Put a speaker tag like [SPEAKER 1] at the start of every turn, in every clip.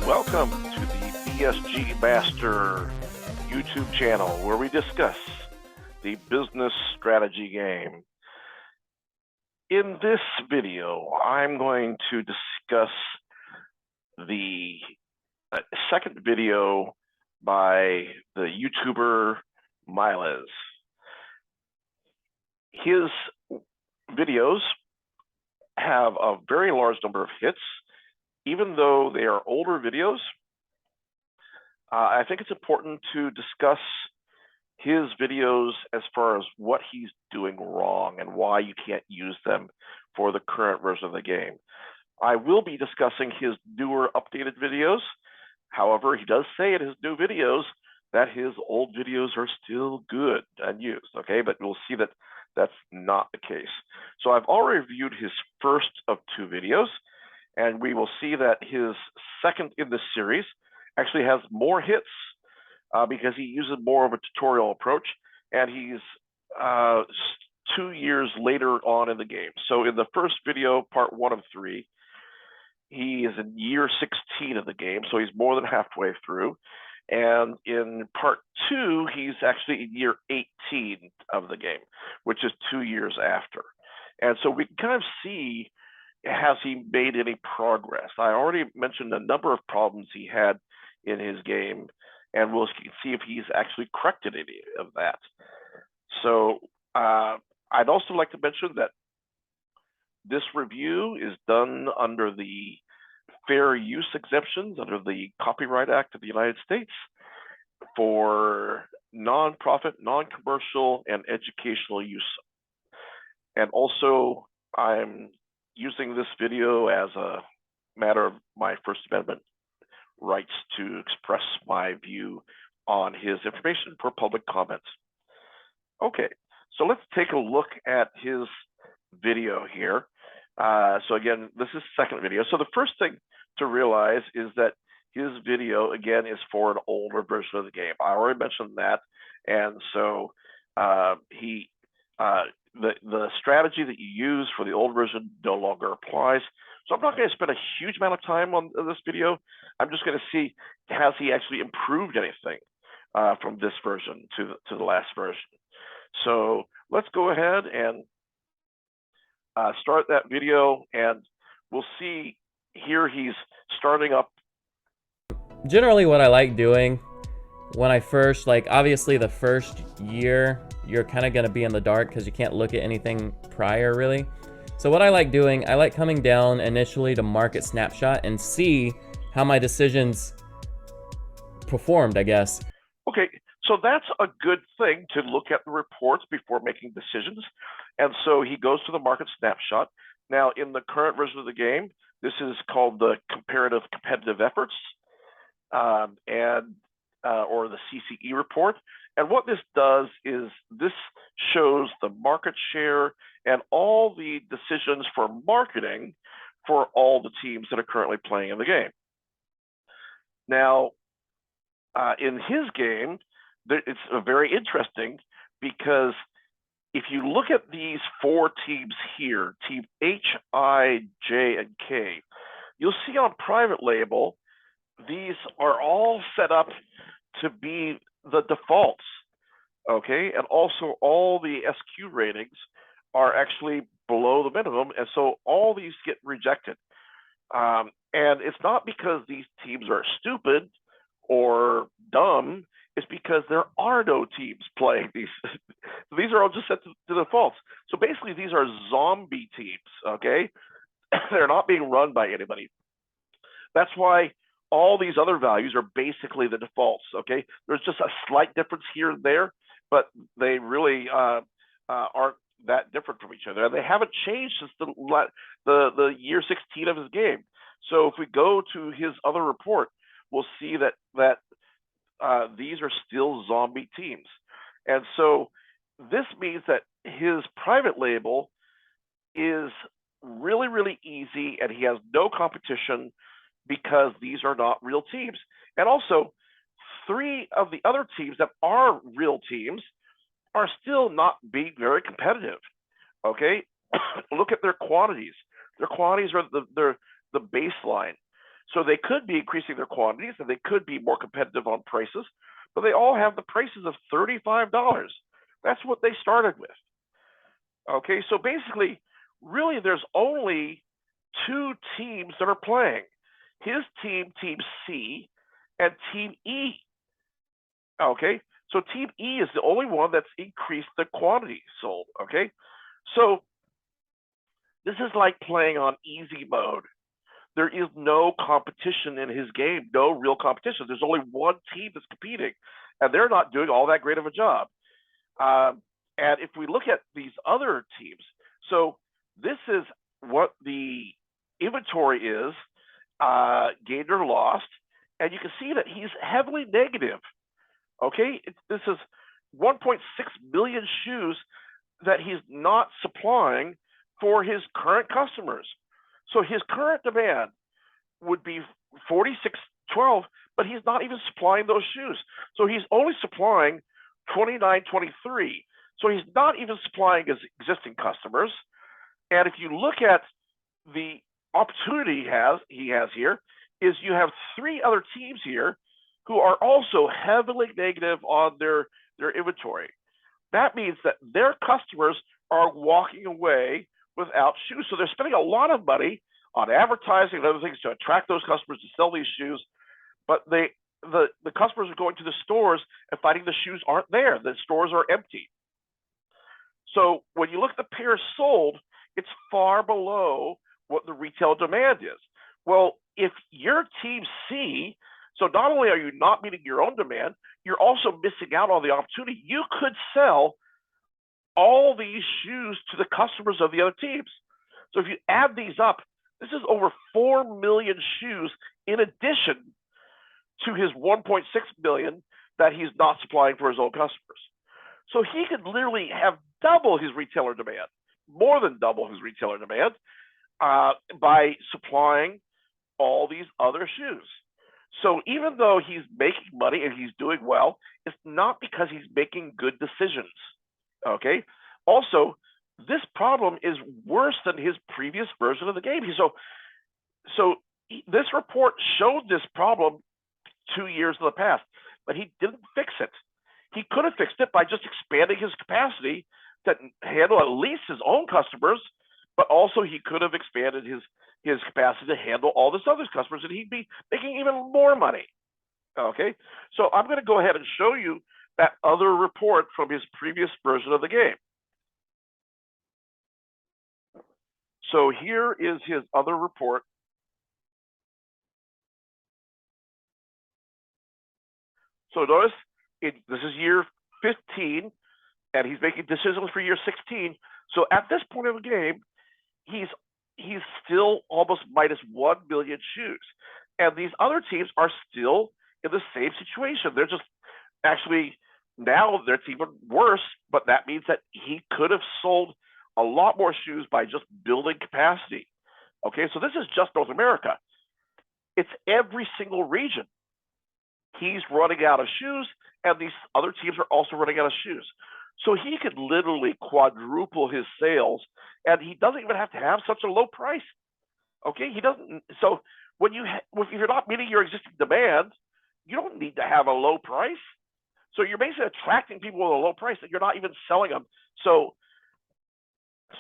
[SPEAKER 1] Welcome to the BSG Master YouTube channel where we discuss the business strategy game. In this video, I'm going to discuss the second video by the YouTuber MegaMilez. His videos have a very large number of hits. Even though they are older videos, I think it's important to discuss his videos as far as what he's doing wrong and why you can't use them for the current version of the game. I will be discussing his newer updated videos. However, he does say in his new videos that his old videos are still good and used, okay? But we'll see that that's not the case. So I've already reviewed his first of two videos, and we will see that his second in this series actually has more hits because he uses more of a tutorial approach, and he's 2 years later on in the game. So in the first video, part 1 of 3, he is in year 16 of the game, so he's more than halfway through. And in part 2, he's actually in year 18 of the game, which is 2 years after. And so we can kind of see, has he made any progress? I already mentioned a number of problems he had in his game, and we'll see if he's actually corrected any of that. So I'd also like to mention that this review is done under the fair use exemptions under the Copyright Act of the United States for non-profit, non-commercial, and educational use. And also, I'm using this video as a matter of my First Amendment rights to express my view on his information for public comment. Okay, so let's take a look at his video here. So again, this is the second video. So the first thing to realize is that his video, again, is for an older version of the game. I already mentioned that. And so the strategy that you use for the old version no longer applies. So I'm not going to spend a huge amount of time on this video. I'm just going to see, has he actually improved anything from this version to the last version. So let's go ahead and start that video, and we'll see here he's starting up.
[SPEAKER 2] Generally what I like doing when I first, obviously the first year, you're kind of going to be in the dark because you can't look at anything prior really. So what I like doing, I like coming down initially to market snapshot and see how my decisions performed, I guess.
[SPEAKER 1] Okay, so that's a good thing to look at the reports before making decisions. And so he goes to the market snapshot. Now in the current version of the game, this is called the comparative competitive efforts or the CCE report. And what this does is this shows the market share and all the decisions for marketing for all the teams that are currently playing in the game. Now, in his game, it's very interesting because if you look at these 4 teams here, team H, I, J, and K, you'll see on private label, these are all set up to be the defaults, okay? And also all the SQ ratings are actually below the minimum, and so all these get rejected. And it's not because these teams are stupid or dumb, it's because there are no teams playing these. These are all just set to defaults. So basically these are zombie teams, okay? They're not being run by anybody. That's why all these other values are basically the defaults, okay? There's just a slight difference here and there, but they really aren't that different from each other. And they haven't changed since the year 16 of his game. So if we go to his other report, we'll see that these are still zombie teams. And so this means that his private label is really, really easy, and he has no competition because these are not real teams. And also, 3 of the other teams that are real teams are still not being very competitive, okay? Look at their quantities. Their quantities are the baseline. So they could be increasing their quantities and they could be more competitive on prices, but they all have the prices of $35. That's what they started with. Okay, so basically, really there's only two teams that are playing. His team, Team C, and Team E. Okay, so Team E is the only one that's increased the quantity sold. Okay, so this is like playing on easy mode. There is no competition in his game, no real competition. There's only one team that's competing, and they're not doing all that great of a job. And if we look at these other teams, so this is what the inventory is, gained or lost, and you can see that he's heavily negative. Okay, this is 1.6 million shoes that he's not supplying for his current customers. So his current demand would be 4612, but he's not even supplying those shoes. So he's only supplying 2923. So he's not even supplying his existing customers. And if you look at the opportunity he has here, is you have three other teams here who are also heavily negative on their inventory. That means that their customers are walking away without shoes. So they're spending a lot of money on advertising and other things to attract those customers to sell these shoes. But the customers are going to the stores and finding the shoes aren't there. The stores are empty. So when you look at the pairs sold, it's far below what the retail demand is. Well, if you're Team C, so not only are you not meeting your own demand, you're also missing out on the opportunity. You could sell all these shoes to the customers of the other teams. So if you add these up, this is over 4 million shoes in addition to his 1.6 million that he's not supplying for his own customers. So he could literally have double his retailer demand, more than double his retailer demand, by supplying all these other shoes. So even though he's making money and he's doing well, it's not because he's making good decisions. Okay. Also, this problem is worse than his previous version of the game. So this report showed this problem 2 years in the past, but he didn't fix it. He could have fixed it by just expanding his capacity to handle at least his own customers, but also he could have expanded his capacity to handle all this other customers, and he'd be making even more money. Okay, so I'm going to go ahead and show you that other report from his previous version of the game. So here is his other report. So notice this is year 15, and he's making decisions for year 16. So at this point of the game, he's still almost minus 1 million shoes. And these other teams are still in the same situation. They're just actually, now it's even worse, but that means that he could have sold a lot more shoes by just building capacity. Okay, so this is just North America. It's every single region. He's running out of shoes, and these other teams are also running out of shoes. So he could literally quadruple his sales, and he doesn't even have to have such a low price. Okay, he doesn't. So if you're not meeting your existing demand, you don't need to have a low price. So you're basically attracting people with a low price, and you're not even selling them. So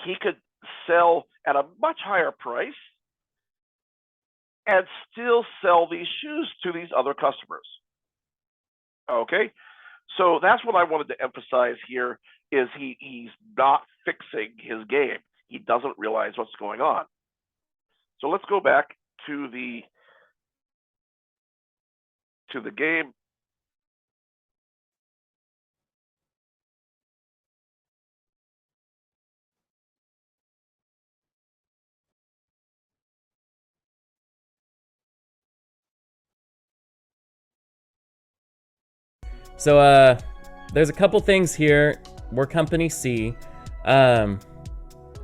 [SPEAKER 1] he could sell at a much higher price and still sell these shoes to these other customers. Okay, so that's what I wanted to emphasize here, is he's not fixing his game. He doesn't realize what's going on. So let's go back to the game.
[SPEAKER 2] So there's a couple things here. We're company C.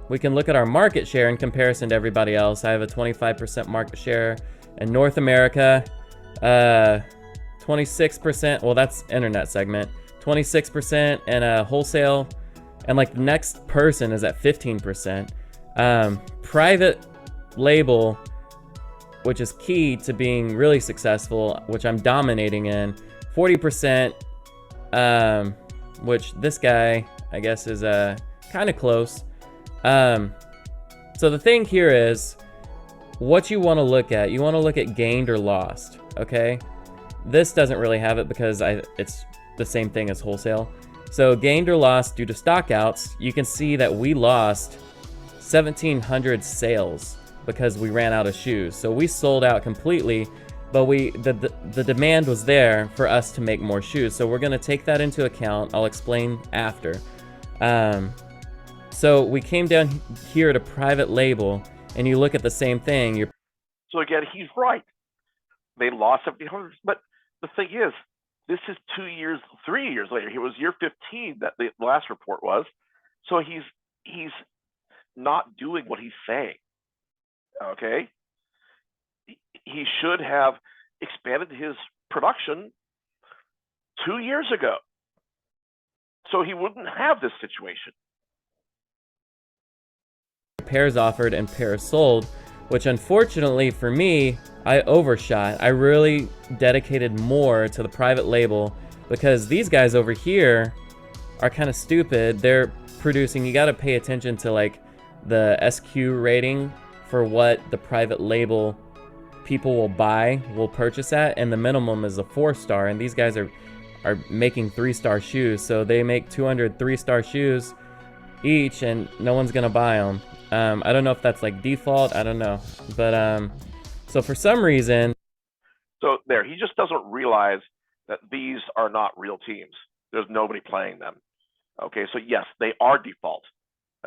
[SPEAKER 2] We can look at our market share in comparison to everybody else. I have a 25% market share in North America, 26%, well, that's internet segment, 26% in wholesale, and like the next person is at 15%. Private label, which is key to being really successful, which I'm dominating in. 40%, which this guy, I guess, is kind of close. So the thing here is, what you want to look at, you want to look at gained or lost, okay? This doesn't really have it because it's the same thing as wholesale. So gained or lost due to stockouts, you can see that we lost 1,700 sales because we ran out of shoes. So we sold out completely, but the demand was there for us to make more shoes. So we're gonna take that into account. I'll explain after. So we came down here to private label, and you look at the same thing.
[SPEAKER 1] So again, he's right. They lost 1,700, but the thing is, this is 2 years, 3 years later. It was year 15 that the last report was. So he's not doing what he's saying. Okay, he should have expanded his production 2 years ago, so he wouldn't have this situation.
[SPEAKER 2] Pairs offered and pairs sold, which unfortunately for me, I overshot. I really dedicated more to the private label because these guys over here are kind of stupid. They're producing, you got to pay attention to like the SQ rating for what the private label people will purchase at, and the minimum is a 4-star, and these guys are making 3-star shoes, so they make 200 3-star shoes each, and no one's gonna buy them. I don't know if that's like default, I don't know, but so for some reason,
[SPEAKER 1] so there, he just doesn't realize that these are not real teams. There's nobody playing them. Okay, so yes, they are default.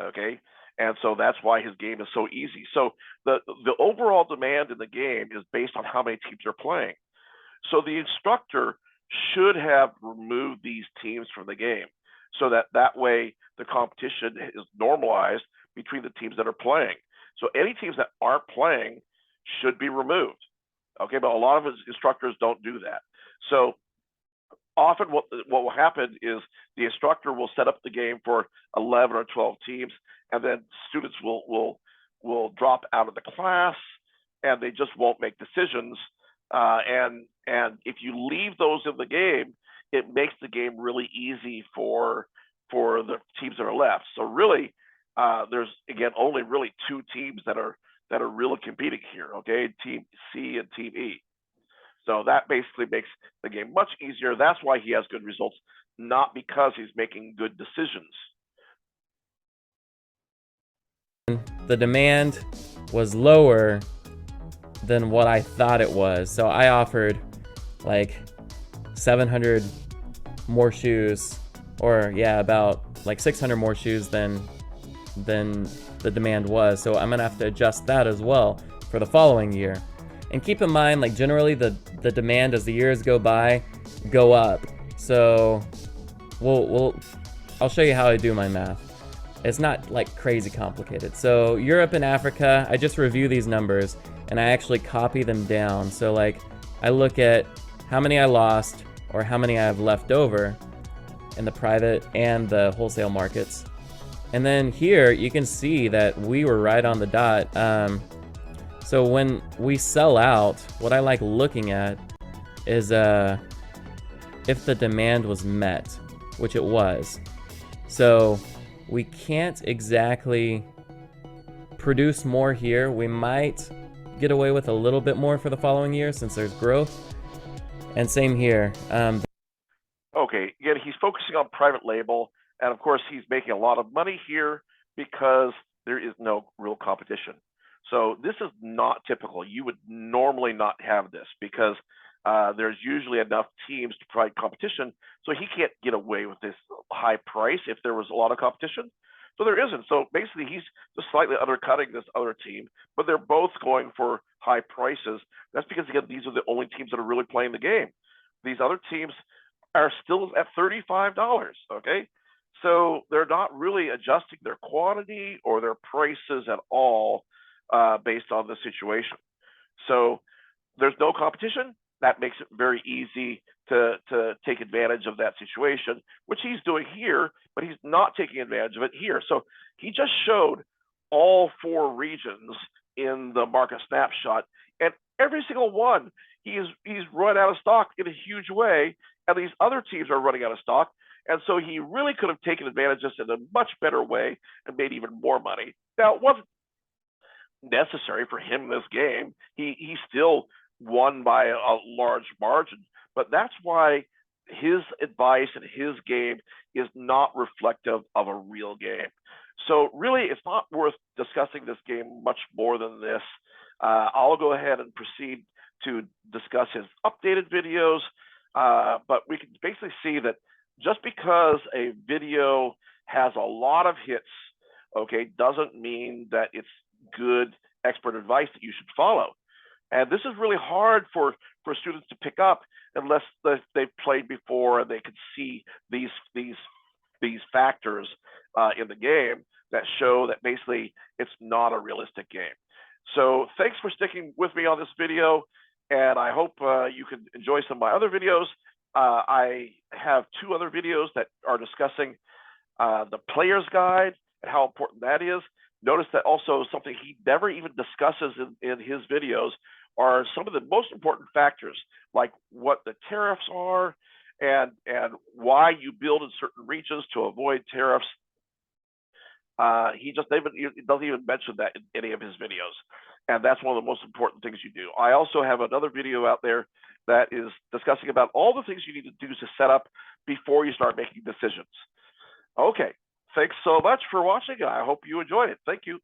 [SPEAKER 1] Okay, and so that's why his game is so easy. So the overall demand in the game is based on how many teams are playing. So the instructor should have removed these teams from the game, so that way the competition is normalized between the teams that are playing. So any teams that aren't playing should be removed. Okay, but a lot of instructors don't do that. So often what will happen is the instructor will set up the game for 11 or 12 teams, and then students will drop out of the class, and they just won't make decisions. And if you leave those in the game, it makes the game really easy for the teams that are left. So really, there's again only really 2 teams that are really competing here. Okay, Team C and Team E. So that basically makes the game much easier. That's why he has good results, not because he's making good decisions.
[SPEAKER 2] The demand was lower than what I thought it was. So I offered like 700 more shoes, or yeah, about like 600 more shoes than the demand was. So I'm gonna have to adjust that as well for the following year. And keep in mind, like generally the demand as the years go by go up. So I'll show you how I do my math. It's not like crazy complicated. So Europe and Africa, I just review these numbers and I actually copy them down. So like I look at how many I lost or how many I have left over in the private and the wholesale markets. And then here you can see that we were right on the dot. So when we sell out, what I like looking at is if the demand was met, which it was. So we can't exactly produce more here. We might get away with a little bit more for the following year since there's growth. And same here.
[SPEAKER 1] Okay, again, he's focusing on private label, and of course he's making a lot of money here because there is no real competition. So this is not typical. You would normally not have this because there's usually enough teams to provide competition, so he can't get away with this high price if there was a lot of competition. So there isn't. So basically he's just slightly undercutting this other team, but they're both going for high prices. That's because, again, these are the only teams that are really playing the game. These other teams are still at $35, okay? So they're not really adjusting their quantity or their prices at all based on the situation. So there's no competition. That makes it very easy to take advantage of that situation, which he's doing here, but he's not taking advantage of it here. So he just showed all 4 regions in the market snapshot, and Every single one, he's run out of stock in a huge way, and these other teams are running out of stock. And so he really could have taken advantage of this in a much better way and made even more money. Now, it wasn't necessary for him in this game. He still won by a large margin, but that's why his advice and his game is not reflective of a real game. So really, it's not worth discussing this game much more than this. I'll go ahead and proceed to discuss his updated videos, but we can basically see that just because a video has a lot of hits, okay, doesn't mean that it's good expert advice that you should follow. And this is really hard for students to pick up unless they've played before and they can see these factors in the game that show that basically it's not a realistic game. So thanks for sticking with me on this video, and I hope you can enjoy some of my other videos. I have 2 other videos that are discussing the player's guide and how important that is. Notice that also something he never even discusses in his videos are some of the most important factors, like what the tariffs are and why you build in certain regions to avoid tariffs. He doesn't even mention that in any of his videos. And that's one of the most important things you do. I also have another video out there that is discussing about all the things you need to do to set up before you start making decisions. Okay, thanks so much for watching. I hope you enjoyed it. Thank you.